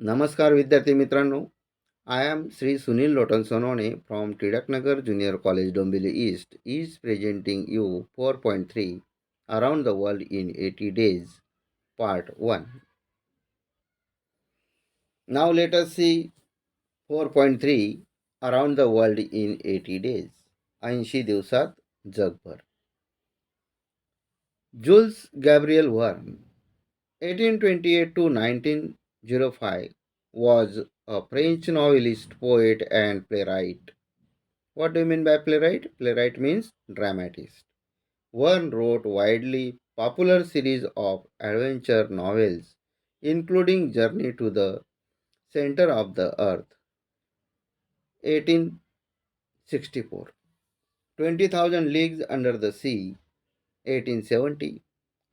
नमस्कार विद्यार्थी मित्रांनो. I am Sri Sunil Lotan Sonone from Tidaknagar Junior College Dombili East is presenting you 4.3 Around the World in 80 Days Part 1. Now let us see 4.3 Around the World in 80 Days. 80 दिवसात जगभर. Jules Gabriel Verne 1828 to 1905 was a French novelist, poet and playwright. What do you mean by playwright? Playwright means dramatist. Verne wrote widely popular series of adventure novels, including Journey to the Center of the Earth, 1864, 20,000 Leagues Under the Sea, 1870,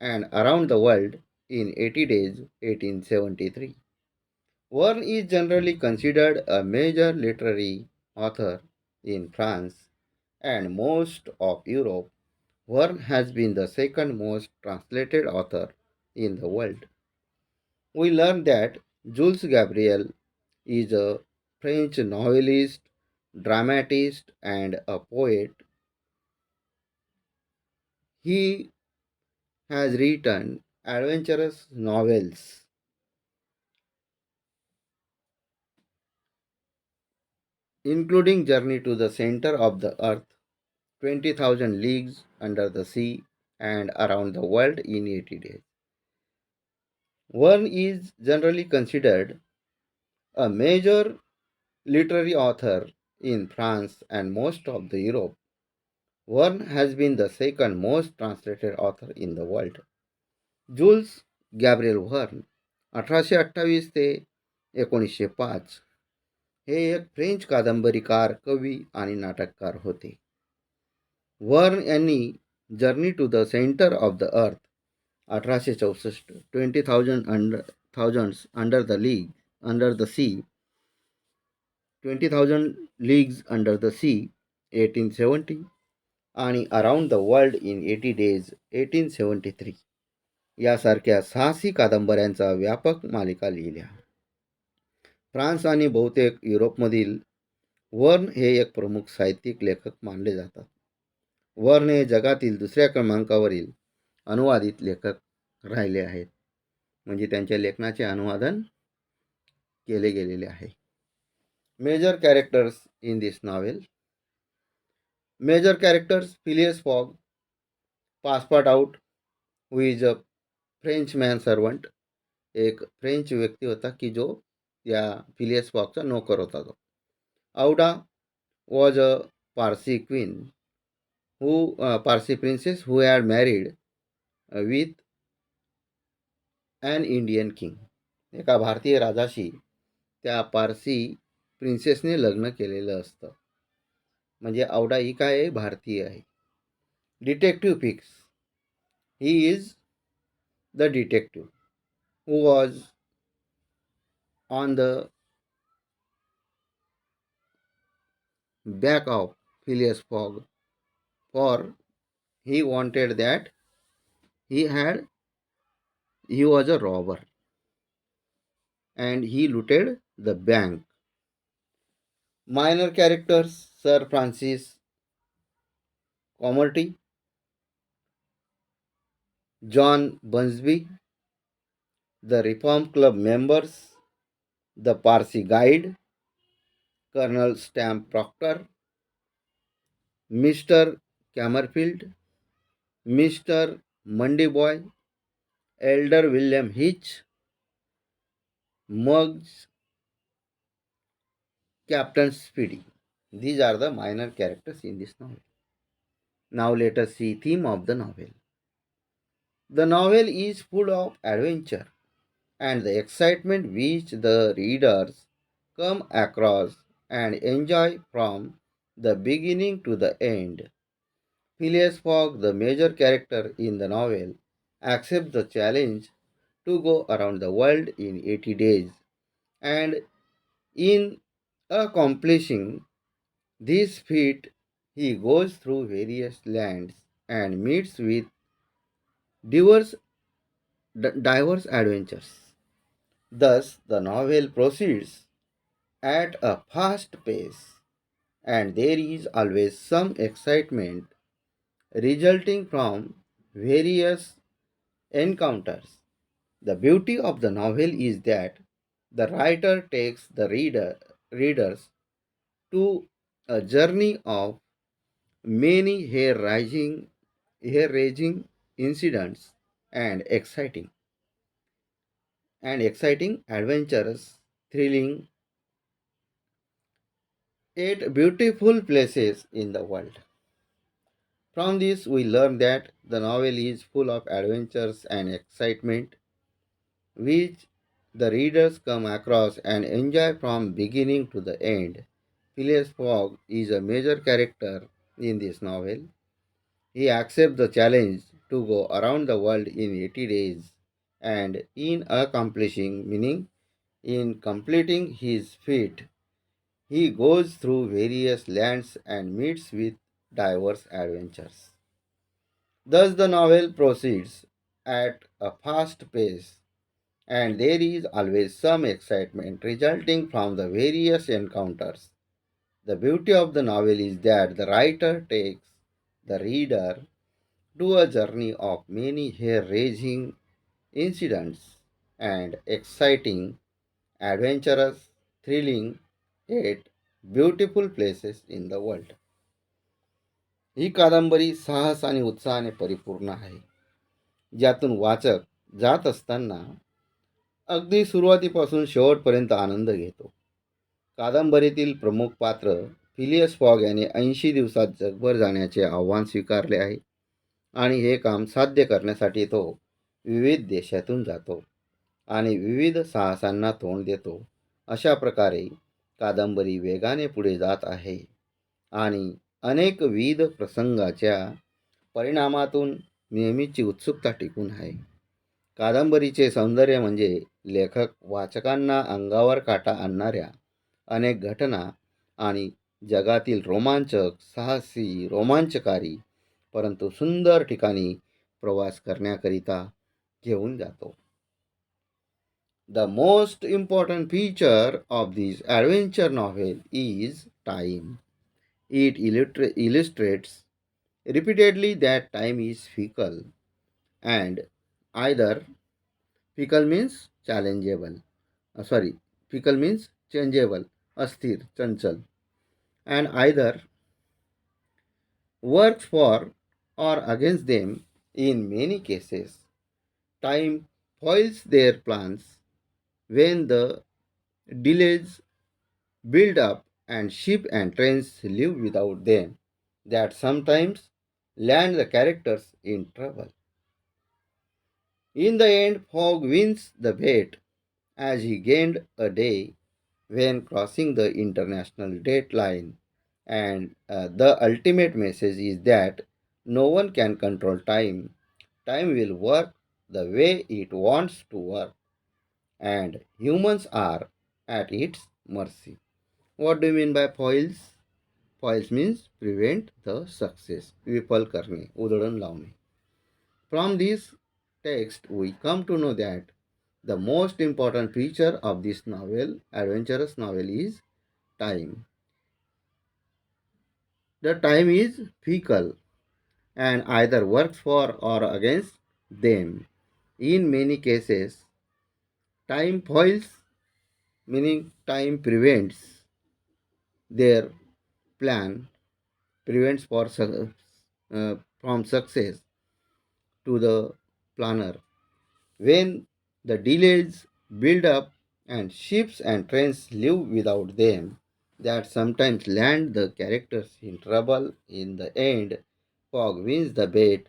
and Around the World in 80 Days, 1873. Verne is generally considered a major literary author in France and most of Europe. Verne has been the second most translated author in the world. We learn that Jules Gabriel is a French novelist, dramatist, and a poet. He has written adventurous novels, including Journey to the Center of the Earth, 20,000 Leagues Under the Sea, and Around the World in 80 Days. Verne is generally considered a major literary author in France and most of the Europe. Verne has been the second most translated author in the world. Jules Gabriel Verne 1828 ते 1905 हे एक French कादंबरीकार, कवी आणि नाटककार होते. Verne यांनी journey to the centre of the earth 1864, 20,000 under the league under the sea 20,000 Leagues Under the Sea, 1870, आणि around the world in 80 days 1873 यासारख्या साहसी कादंबऱ्यांचा व्यापक मालिका लिहिल्या. फ्रान्स आणि बहुतेक युरोपमधील वर्न हे एक प्रमुख साहित्यिक लेखक मानले जातात. वर्न हे जगातील दुसऱ्या क्रमांकावरील अनुवादित लेखक राहिले आहेत, म्हणजे त्यांच्या लेखनाचे अनुवादन केले गेलेले आहे. Major characters in this novel. Major characters: Phileas Fogg, passport out, who is a French man servant. एक फ्रेंच व्यक्ती होता की जो या फिलियस फॉगचा नोकर होता. तो Aouda was a Parsi queen who Parsi princess who had married with an Indian king. एका भारतीय राजाशी त्या पारसी प्रिन्सेसने लग्न केलेलं असतं. म्हणजे औडा ही काय आहे, भारतीय आहे. डिटेक्टिव्ह पिक्स, he is the detective who was on the back of Phileas Fogg, for he wanted that he was a robber and he looted the bank. Minor characters: Sir Francis Cromarty, John Bunsby, the Reform Club members, the Parsi Guide, Colonel Stamp Proctor, Mr. Camerfield, Mr. Mundyboy, Elder William Hitch, Muggs, Captain Speedy. These are the minor characters in this novel. Now let us see theme of the novel. The novel is full of adventure and the excitement which the readers come across and enjoy from the beginning to the end. Phileas Fogg, the major character in the novel, accepts the challenge to go around the world in 80 days, and in accomplishing this feat, he goes through various lands and meets with diverse adventures. Thus, the novel proceeds at a fast pace, and there is always some excitement resulting from various encounters. The beauty of the novel is that the writer takes the readers to a journey of many hair-raising incidents and exciting, adventurous, thrilling, yet beautiful places in the world. From this, we learn that the novel is full of adventures and excitement, which the readers come across and enjoy from beginning to the end. Phileas Fogg is a major character in this novel. He accepts the challenge to go around the world in 80 days, and in completing his feat, he goes through various lands and meets with diverse adventures. Thus, the novel proceeds at a fast pace, and there is always some excitement resulting from the various encounters. The beauty of the novel is that the writer takes the reader to a journey of many hair raising incidents and exciting, adventurous, thrilling, yet beautiful places in the world. ही कादंबरी साहस आणि उत्साहाने परिपूर्ण आहे, ज्यातून वाचक जात असताना अगदी सुरुवातीपासून शेवटपर्यंत आनंद घेतो. कादंबरीतील प्रमुख पात्र फिलियस फॉग याने 80 दिवसात जगभर जाण्याचे आव्हान स्वीकारले आहे आणि हे काम साध्य करण्यासाठी तो विविध देशातून जातो आणि विविध साहसांना तोंड देतो. अशा प्रकारे कादंबरी वेगाने पुढे जात आहे आणि अनेकविध प्रसंगाच्या परिणामातून नेहमीची उत्सुकता टिकून आहे. कादंबरीचे सौंदर्य म्हणजे लेखक वाचकांना अंगावर काटा आणणाऱ्या अनेक घटना आणि जगातील रोमांचक, साहसी, रोमांचकारी परंतु सुंदर ठिकाणी प्रवास करण्याकरिता घेऊन जातो. The most important feature of this adventure novel is time. It illustrates repeatedly that time is fickle, and either fickle means challengeable. Sorry, fickle means changeable, asthir, chanchal, and either works for or against them. In many cases, time foils their plans when the delays build up and ship and trains live without them, that sometimes land the characters in trouble. In the end, Fogg wins the bet as he gained a day when crossing the international date line. And the ultimate message is that no one can control time. Time will work the way it wants to work, and humans are at its mercy. What do you mean by foils? Foils means prevent the success. विफल करणे, उधळण लावणे. From this text, we come to know that the most important feature of this novel, adventurous novel, is time. The time is fickle and either works for or against them. In many cases, time foils, meaning time prevents their plan, prevents from success to the planner. When the delays build up and ships and trains live without them, that sometimes land the characters in trouble. In the end, Fogg wins the bet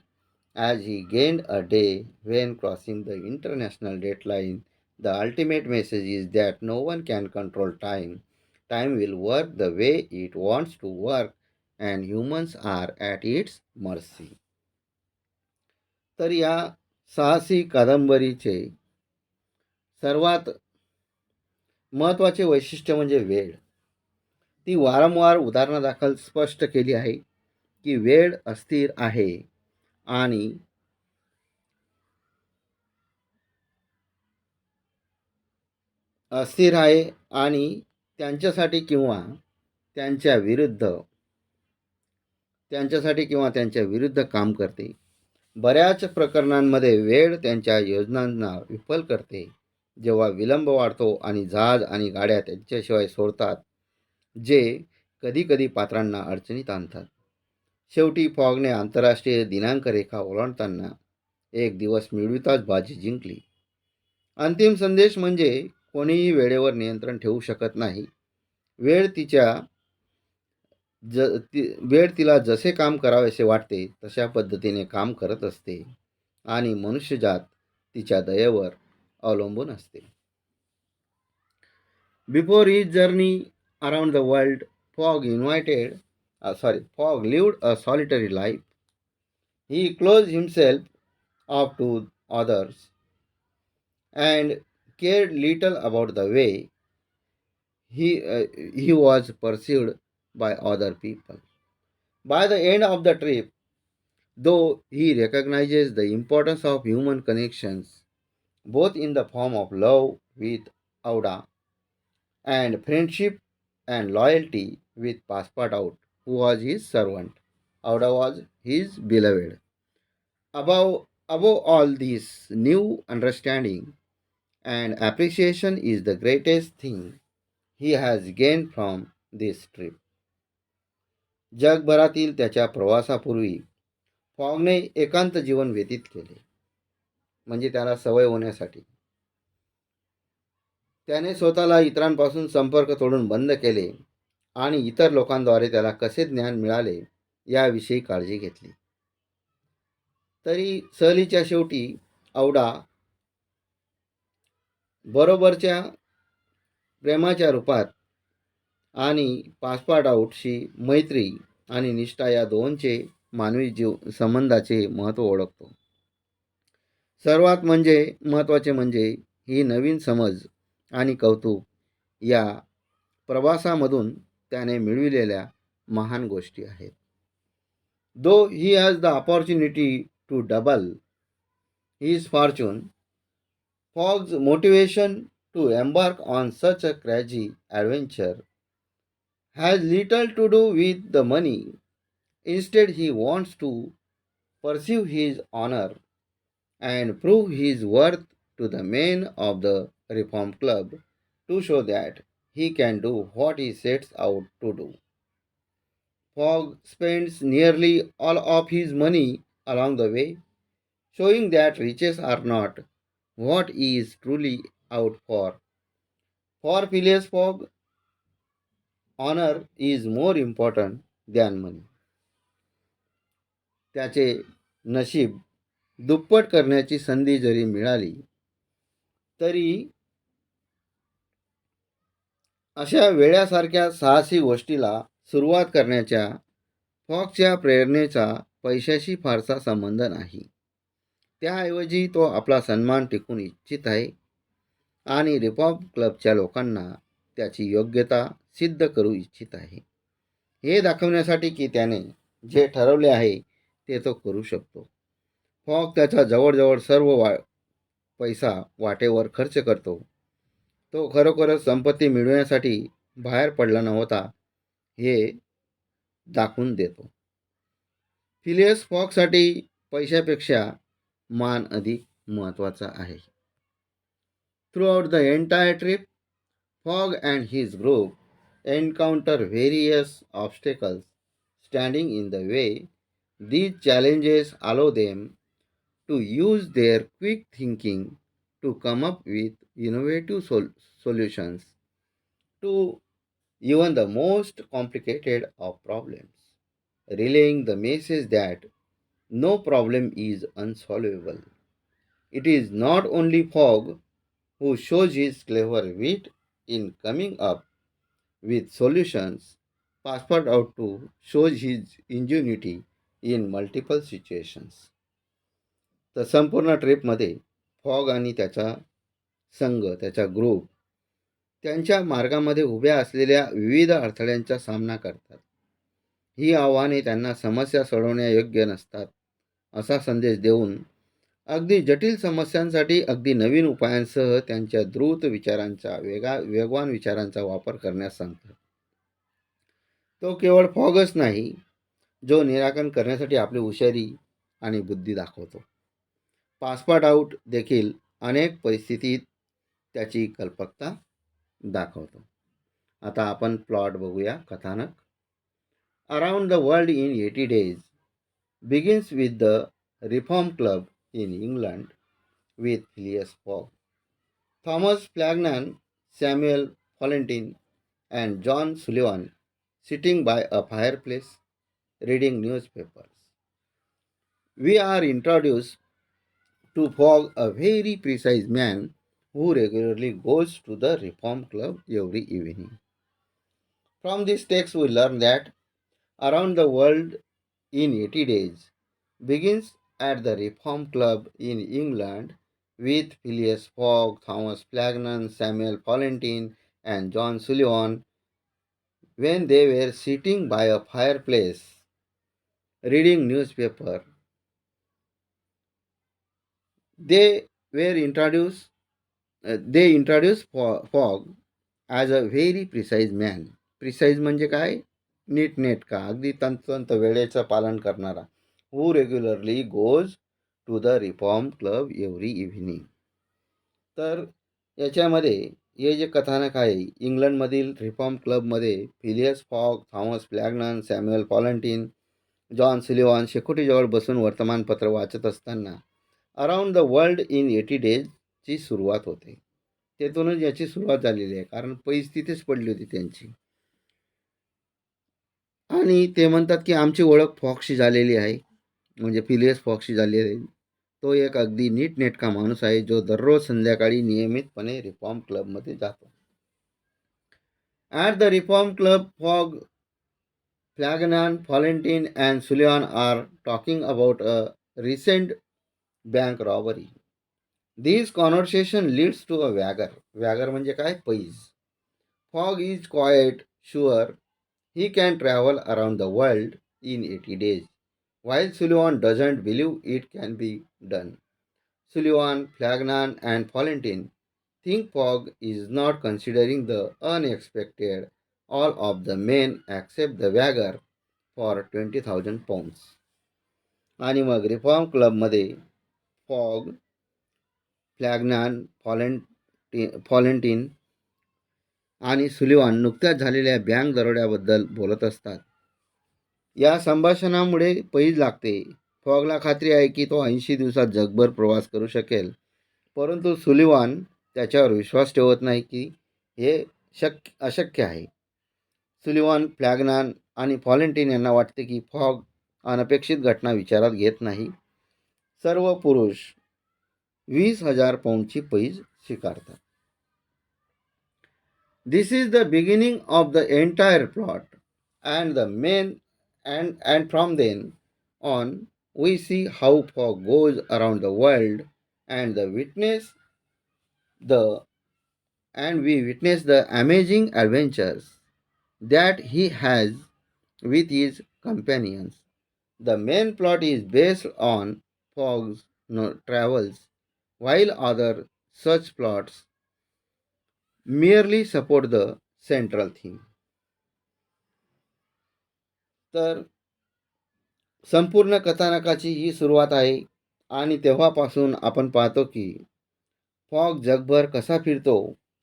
as he gained a day when crossing the international deadline. The ultimate message is that no one can control time. Time will work the way it wants to work, and humans are at its mercy. तर या साहसी कादंबरीचे सर्वात महत्त्वाचे वैशिष्ट्य म्हणजे वेळ. ती वारंवार उदाहरणादाखल स्पष्ट केली आहे की वेळ अस्थिर आहे आणि अस्थिर आहे आणि त्यांच्यासाठी किंवा त्यांच्या विरुद्ध त्यांच्या विरुद्ध काम करते. बऱ्याच प्रकरणांमध्ये वेळ त्यांच्या योजनांना विफल करते. जेव्हा विलंब वाढतो आणि जहाज आणि गाड्या त्यांच्याशिवाय सोडतात, जे कधीकधी पात्रांना अडचणीत आणतात. शेवटी फॉगने आंतरराष्ट्रीय दिनांक रेखा ओलांडताना एक दिवस मिळविताच बाजी जिंकली. अंतिम संदेश म्हणजे कोणीही वेळेवर नियंत्रण ठेवू शकत नाही. वेळ तिच्या वेळ तिला जसे काम करावेसे वाटते तशा पद्धतीने काम करत असते आणि मनुष्यजात तिच्या दयेवर अवलंबून असते. Before his journey around the world, Fogg lived a solitary life. He closed himself up to others and cared little about the way he was perceived by other people. By the end of the trip, though he recognizes the importance of human connections, both in the form of love with Auda and friendship and loyalty with Passepartout, who was his servant. Auda was his beloved. Above all, this new understanding and appreciation is the greatest thing he has gained from this trip. जगभरातील त्याच्या प्रवासापूर्वी फॉगने एकांत जीवन व्यतीत केले, म्हणजे त्याला सवय होण्यासाठी. त्याने स्वतःला इतरांपासून संपर्क तोडून बंद केले आणि इतर लोकांद्वारे त्याला कसे ज्ञान मिळाले याविषयी काळजी घेतली. तरी सहलीच्या शेवटी औडा बरोबरच्या प्रेमाच्या रूपात आणि पासपार्टआउटशी मैत्री आणि निष्ठा या दोनचे मानवी संबंधाचे महत्त्व ओळखतो. सर्वात महत्त्वाचे म्हणजे ही नवीन समज आणि कौतुक या प्रवासामधून त्याने मिळविलेल्या महान गोष्टी आहेत. Though he has the opportunity to double his fortune, Fogg's motivation to embark on such a crazy adventure has little to do with the money. Instead, he wants to pursue his honor and prove his worth to the men of the Reform Club to show that he can do what he sets out to do. Fogg spends nearly all of his money along the way, showing that riches are not what he is truly out for. For Phileas Fogg, honor is more important than money. त्याचे नशीब दुप्पट करण्याची संधी जरी मिळाली तरी अशा वेड्यासारख्या साहसी गोष्टीला सुरुवात करण्याच्या फॉगच्या प्रेरणेचा पैशाशी फारसा संबंध नाही. त्याऐवजी तो आपला सन्मान टिकवून इच्छित आहे आणि रिफॉर्म क्लबच्या लोकांना त्याची योग्यता सिद्ध करू इच्छित आहे, हे दाखवण्यासाठी की त्याने जे ठरवले आहे ते तो करू शकतो. फॉग त्याचा जवळजवळ सर्व पैसा वाटेवर खर्च करतो. तो खरोखरच संपत्ती मिळवण्यासाठी बाहेर पडला नव्हता हे दाखवून देतो. फिलियस फॉगसाठी पैशापेक्षा मान अधिक महत्त्वाचा आहे. Throughout the entire trip, fog and his group encounter various obstacles standing in the way. These challenges allow them to use their quick thinking to come up with innovative solutions to even the most complicated of problems, relaying the message that no problem is unsolvable. It is not only Fogg who shows his clever wit in coming up with solutions, Passepartout shows his ingenuity in multiple situations. तर संपूर्ण ट्रिपमध्ये fog आणि त्याचा संघ, त्याचा group त्यांच्या मार्गामध्ये उभ्या असलेल्या विविध अडथळ्यांचा सामना करतात. ही आव्हाने त्यांना समस्या सोडवण्यायोग्य नसतात असा संदेश देऊन अगदी जटिल समस्यांसाठी अगदी नवीन उपायांसह त्यांच्या द्रुत विचारांचा वेगवान विचारांचा वापर करण्यास सांगतात. तो केवळ फॉगच नाही, जो निराकरण करण्यासाठी आपली हुशारी आणि बुद्धी दाखवतो. पासपोर्ट आउट देखील अनेक परिस्थितीत त्याची कल्पकता दाखवतो. आता आपण प्लॉट बघूया. कथानक. Around the world in 80 days begins with the Reform Club in England with Phileas Fogg, Thomas Flanagan, Samuel Valentine, and John Sullivan sitting by a fireplace reading newspapers. We are introduced to Fogg, a very precise man who regularly goes to the Reform Club every evening. From this text, we learn that Around the World in 80 Days begins at the Reform Club in England with Phileas Fogg, Thomas Flanagan, Samuel Valentine, and John Sullivan when they were sitting by a fireplace reading newspaper. They were introduced. They introduced Fogg as a very precise man. Precise म्हणजे काय? नीटनेटका, अगदी तंतोतंत वेळेचं पालन करणारा. Who regularly goes to the Reform Club every evening. तर याच्यामध्ये हे जे कथानक आहे, इंग्लंडमधील रिफॉर्म क्लबमध्ये Phileas Fogg, Thomas Flanagan, Samuel Fallentin, John Sullivan शेकोटीजवळ बसून वर्तमानपत्र वाचत असताना अराउंड द वर्ल्ड इन 80 डेजची सुरुवात होते. तेथूनच याची सुरुवात झालेली आहे, कारण परिस्थितीच पडली होती त्यांची. आणि ते म्हणतात की आमची ओळख फॉक्सशी झालेली आहे, म्हणजे फिलियस फॉक्सशी झालेली आहे. तो एक अगदी नीटनेटका माणूस आहे, जो दररोज संध्याकाळी नियमितपणे रिफॉर्म क्लबमध्ये जातो. At the reform club, Fogg, Flanagan, Fallentin and Sullivan are talking about a recent bank robbery. This conversation leads to a wagger. Wagger म्हणजे काय? पैज. Fogg is quite sure he can travel around the world in 80 days, while Sullivan doesn't believe it can be done. Sullivan, Flanagan, and Valentine think Fogg is not considering the unexpected. All of the men accept the wagger for 20,000 pounds. आणि मग reform क्लबमध्ये fog, Flanagan, फॉलेंटीन आणि Sullivan नुकत्याच झालेल्या bank दरोड्याबद्दल बोलत असतात. या संभाषणामुळे पैज लागते. फॉगला खात्री आहे की तो 80 दिवसात जगभर प्रवास करू शकेल, परंतु सुलिव्हान त्याच्यावर विश्वास ठेवत नाही की हे अशक्य आहे. सुलिव्हान, फ्लॅगनन आणि फॉलेंटीन यांना वाटते की फॉग अनपेक्षित घटना विचारात घेत नाही. सर्व पुरुष 20,000 पाऊंडची पैज स्वीकारतात. This is the beginning of the entire plot, and from then on we see how Fogg goes around the world and the we witness the amazing adventures that he has with his companions. The main plot is based on Fogg's travels, while other such plots merely support the central theme. तर संपूर्ण कथानकाची ही सुरुवात आहे आणि तेव्हापासून आपण पाहतो की fog जगभर कसा फिरतो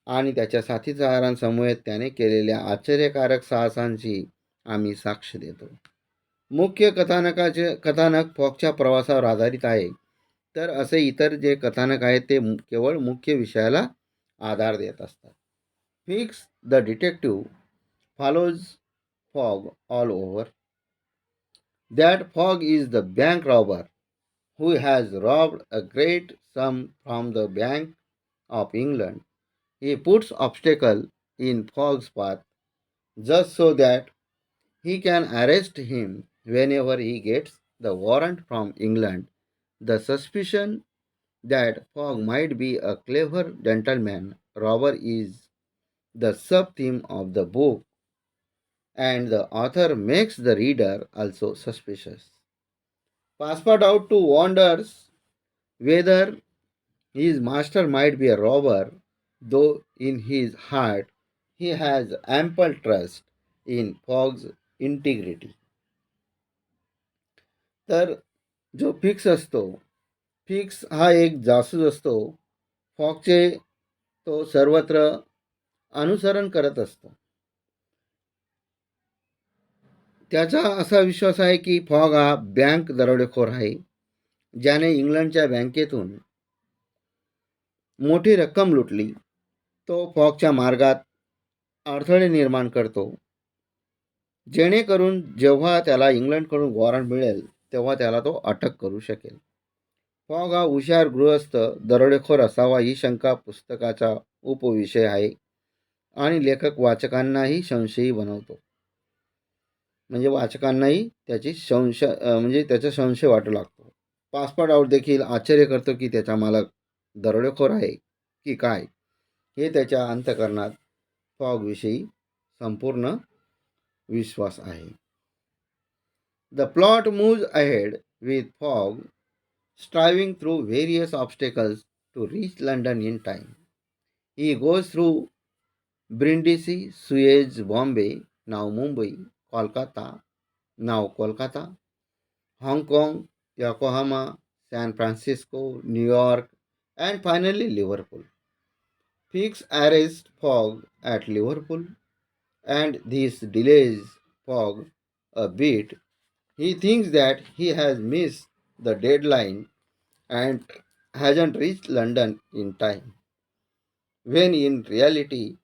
आणि त्याच्या साथीदारांसमवेत त्याने केलेल्या आश्चर्यकारक साहसांची आम्ही साक्ष देतो. मुख्य कथानक फॉगच्या प्रवासावर आधारित आहे, तर असे इतर जे कथानक आहेत ते केवळ मुख्य विषयाला आधार देत असतात. Fix the detective follows Fogg all over. That Fogg is the bank robber who has robbed a great sum from the Bank of England. He puts obstacle in Fogg's path just so that he can arrest him whenever he gets the warrant from England. The suspicion that Fogg might be a clever gentleman robber is the sub-theme of the book, and the author makes the reader also suspicious. Passport out to wonders Whether his master might be a robber, though in his heart he has ample trust in Fogg's integrity. तर जो fix असतो, fix हा एक जासूस असतो. फॉगचे तो सर्वत्र अनुसरण करत असतो. त्याचा असा विश्वास आहे की फॉग हा बँक दरोडेखोर आहे, ज्याने इंग्लंडच्या बँकेतून मोठी रक्कम लुटली. तो फॉगच्या मार्गात अडथळे निर्माण करतो, जेणेकरून जेव्हा त्याला इंग्लंडकडून वॉरंट मिळेल तेव्हा त्याला तो अटक करू शकेल. फॉग हा हुशार गृहस्थ दरोडेखोर असावा ही शंका पुस्तकाचा उपविषय आहे आणि लेखक वाचकांनाही संशयी बनवतो. म्हणजे वाचकांनाही म्हणजे त्याचा संशय वाटू लागतो. पासपोर्ट आउट देखील आश्चर्य करतो की त्याचा मालक दरोडेखोर आहे की काय, हे त्याच्या अंतःकरणात फॉगविषयी संपूर्ण विश्वास आहे. The plot moves ahead with Fogg striving through various obstacles to reach London in time. He goes through Brindisi, Suez, Bombay, now Mumbai, Kolkata, Hong Kong, Yokohama, San Francisco, New York, and finally Liverpool. Fix arrests Fogg at Liverpool, and this delays Fogg a bit. He thinks that he has missed the deadline and hasn't reached London in time, when in reality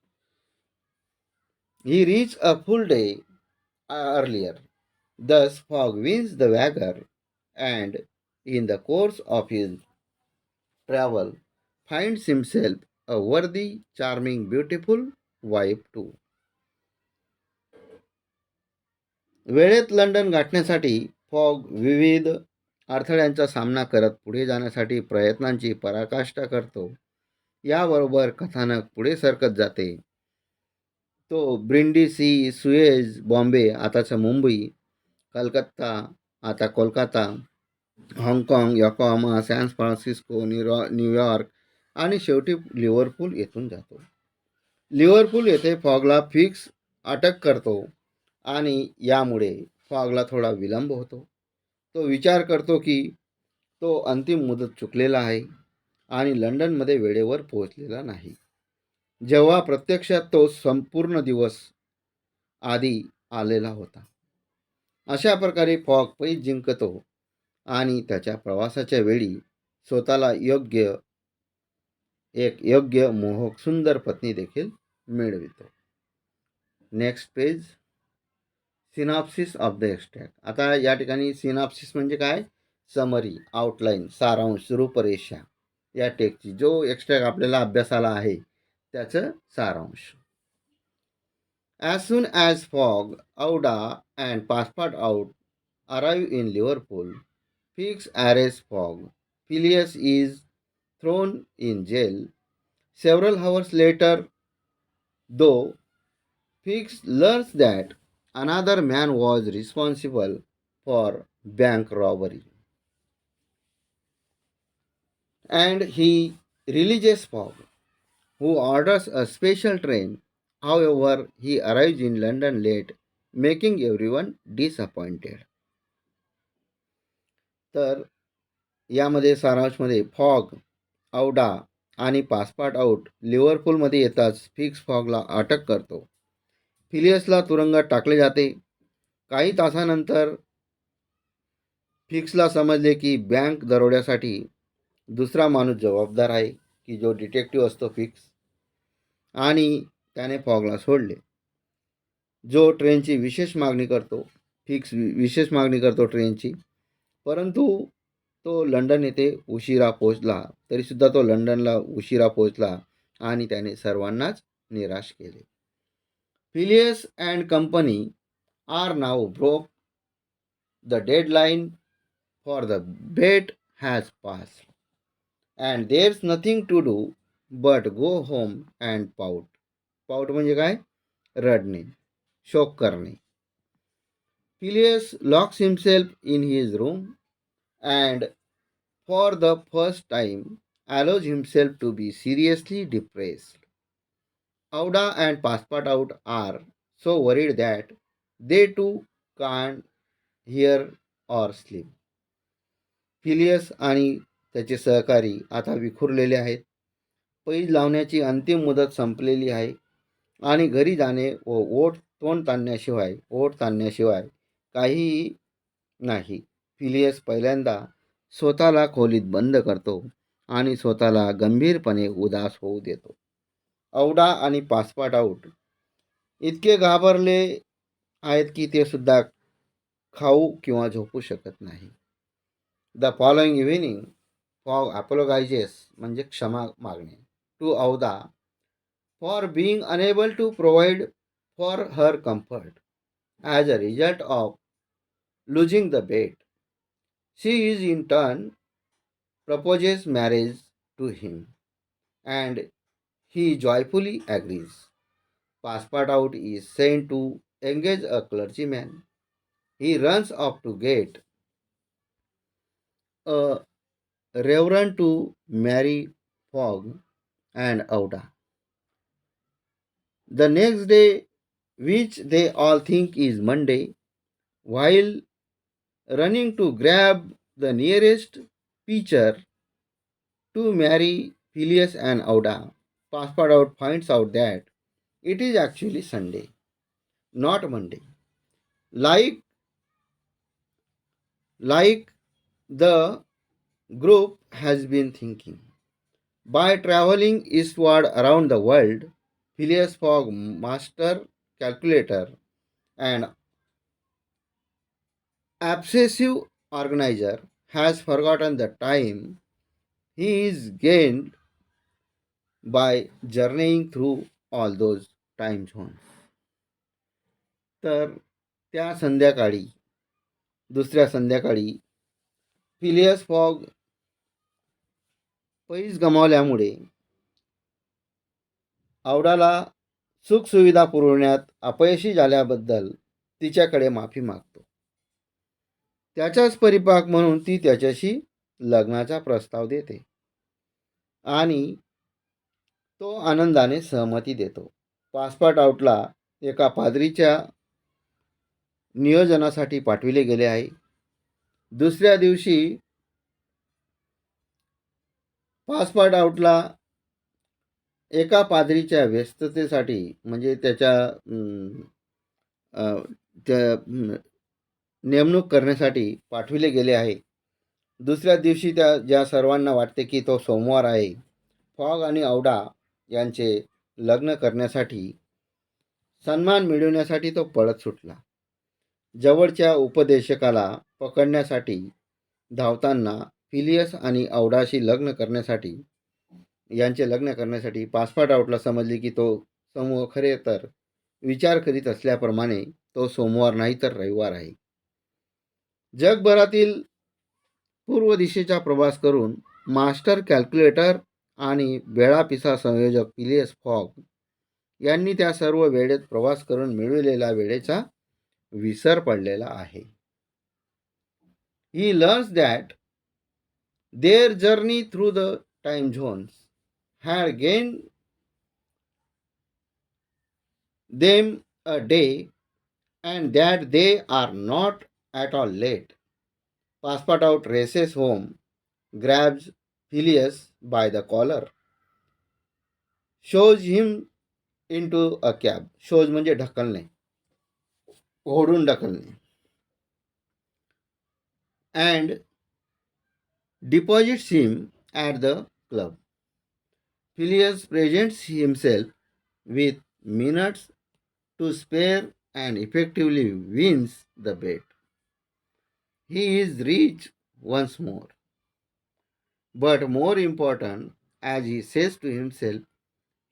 he reached a full day earlier. Thus, Fogg wins the wager and, in the course of his travel, finds himself a worthy, charming, beautiful wife too. वेळेत London गाठण्यासाठी fog विविध अडथळ्यांचा सामना करत पुढे जाण्यासाठी प्रयत्नांची पराकाष्ठा करतो. याबरोबर कथानक पुढे सरकत जाते. तो ब्रिंडिसी, सुएज, बॉम्बे आताचं मुंबई, कलकत्ता आता कोलकाता, हाँगकाँग, योकोहामा, सॅन फ्रान्सिस्को, न्यूयॉर्क आणि शेवटी लिव्हरपूल येथून जातो. लिव्हरपूल येथे फॉगला फिक्स अटक करतो आणि यामुळे फॉगला थोडा विलंब होतो. तो विचार करतो की तो अंतिम मुदत चुकलेला आहे आणि लंडनमध्ये वेळेवर पोहोचलेला नाही, जेव्हा प्रत्यक्षात तो संपूर्ण दिवस आधी आलेला होता. अशा प्रकारे फॉग पैज जिंकतो आणि त्याच्या प्रवासाच्या वेळी स्वतःला एक योग्य मोहक सुंदर पत्नी देखील मिळवितो. Next page, synopsis of the extract. आता या ठिकाणी सिनॉप्सिस म्हणजे काय? समरी, आउटलाईन, सारांश, रूपरेषा या टेक्स्टची जो एक्स्ट्रॅक्ट आपल्याला अभ्यासाला आहे त्याचं सारांश. As soon as Fogg, Auda, and Passepartout arrive in Liverpool, Fix arrests Fogg. Phileas is thrown in jail. Several hours later, though, Fix learns that another man was responsible for bank robbery, and he releases Fogg, who orders a special train. However, he arrives in London late, making everyone disappointed. तर यामध्ये सारांशमध्ये fog, औडा आणि passport out लिव्हरपूलमध्ये येताच fix फॉगला अटक करतो. फिलियसला तुरुंगात टाकले जाते. काही तासानंतर फिक्सला समजले की बँक दरोड्यासाठी दुसरा माणूस जबाबदार आहे, की जो डिटेक्टिव्ह असतो फिक्स, आणि त्याने फॉगला सोडले. जो ट्रेनची विशेष मागणी करतो, फिक्स विशेष मागणी करतो ट्रेनची, परंतु तो लंडन येथे उशिरा पोहोचला. तरीसुद्धा तो लंडनला उशिरा पोहोचला आणि त्याने सर्वांनाच निराश केले. Phileas and company are now broke. The deadline for the bet has pass and there's nothing to do but go home and pout. Pout म्हणजे काय? रडणे, शोक करणे. Phileas locks himself in his room and for the first time, allows himself to be seriously depressed. Auda and Passepartout are so worried that they too can't hear or sleep. Phileas आणि त्याचे सहकारी आता विखुरलेले आहेत. पैज लावण्याची अंतिम मुदत संपलेली आहे आणि घरी जाणे व ओठ ताणण्याशिवाय काहीही नाही. फिलियस पहिल्यांदा स्वतःला खोलीत बंद करतो आणि स्वतःला गंभीरपणे उदास होऊ देतो. औडा आणि पासपाट इतके घाबरले आहेत की ते सुद्धा खाऊ किंवा झोपू शकत नाही. The following evening Fogg apologises म्हणजे क्षमा मागणे to Aouda for being unable to provide for her comfort as a result of losing the bet. She is in turn proposes marriage to him and he joyfully agrees. Passepartout is sent to engage a clergyman. He runs off to get a reverend to marry Fogg and Auda. The next day, which they all think is Monday, while running to grab the nearest pitcher to marry Phileas and Auda, Passepartout finds out that it is actually Sunday, not Monday. Like like the group has been thinking. By traveling eastward around the world, Phileas Fogg, master calculator and obsessive organizer, has forgotten the time he is gained by journeying through all those time zones. तर त्या संध्याकाळी दुसऱ्या संध्याकाळी Phileas fog पैज गमावल्यामुळे आवडाला सुखसुविधा पुरवण्यात अपयशी झाल्याबद्दल तिच्याकडे माफी मागतो. त्याचाच परिपाक म्हणून ती त्याच्याशी लग्नाचा प्रस्ताव देते आणि तो आनंदाने सहमती देतो. पासपोर्ट आउटला एका पादरीच्या नियोजनासाठी पाठविले गेले आहे. दुसऱ्या दिवशी पासपोर्ट आउटला एका पादरीच्या व्यस्ततेसाठी म्हणजे त्या नेमणूक करण्यासाठी पाठविले गेले आहे. दुसऱ्या दिवशी ज्या सर्वांना वाटते की तो सोमवार आहे, फॉग आणि औडा यांचे लग्न करण्यासाठी सन्मान मिळवण्यासाठी तो पळत सुटला. जवळच्या उपदेशकाला पकडण्यासाठी धावताना फिलियस आणि औडाशी यांचे लग्न करण्यासाठी पासपोर्ट आउटला समजले की तो समूह खरे तर विचार करीत असल्याप्रमाणे तो सोमवार नाही तर रविवार आहे. जगभरातील पूर्व दिशेचा प्रवास करून मास्टर कॅल्क्युलेटर आणि वेळापिसा संयोजक फिलियस फॉग यांनी त्या सर्व वेळेत प्रवास करून मिळविलेल्या वेळेचा विसर पडलेला आहे. He learns that their journey through the time zones had gained them a day and that they are not at all late. Passepartout races home, grabs Phileas by the collar, shows him into a cab. shows म्हणजे ढकलणे, ओढून ढकलणे. And deposits him at the club. Phileas presents himself with minutes to spare and effectively wins the bet. He is rich once more. But more important, as he says to himself,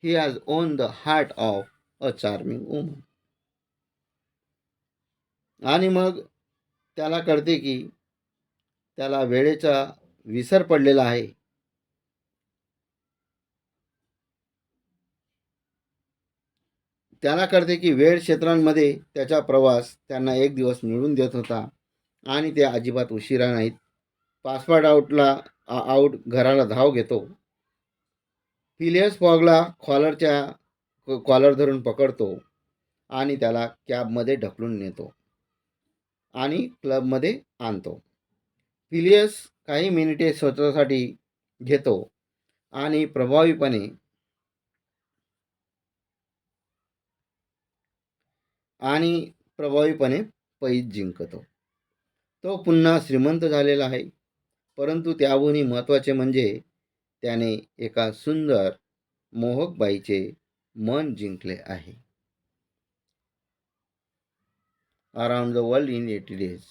he has won the heart of a charming woman. आणि मग त्याला कळते की त्याला वेळेचा विसर पडलेला आहे. त्याला कळते की वेळ क्षेत्रांमध्ये त्याचा प्रवास त्यांना एक दिवस मिळवून देत होता आणि ते अजिबात उशिरा नाहीत. पासवर्ड आऊट घराला धाव घेतो. फिलियस फॉगला कॉलर धरून पकडतो आणि त्याला कॅबमध्ये ढकलून नेतो आणि क्लबमध्ये आणतो. फिलियस काही मिनिटे स्वतःसाठी घेतो आणि प्रभावीपणे पैज जिंकतो. तो पुन्हा श्रीमंत झालेला आहे, परंतु त्याहूनही महत्त्वाचे म्हणजे त्याने एका सुंदर मोहक बाईचे मन जिंकले आहे. Around the world in 80 days.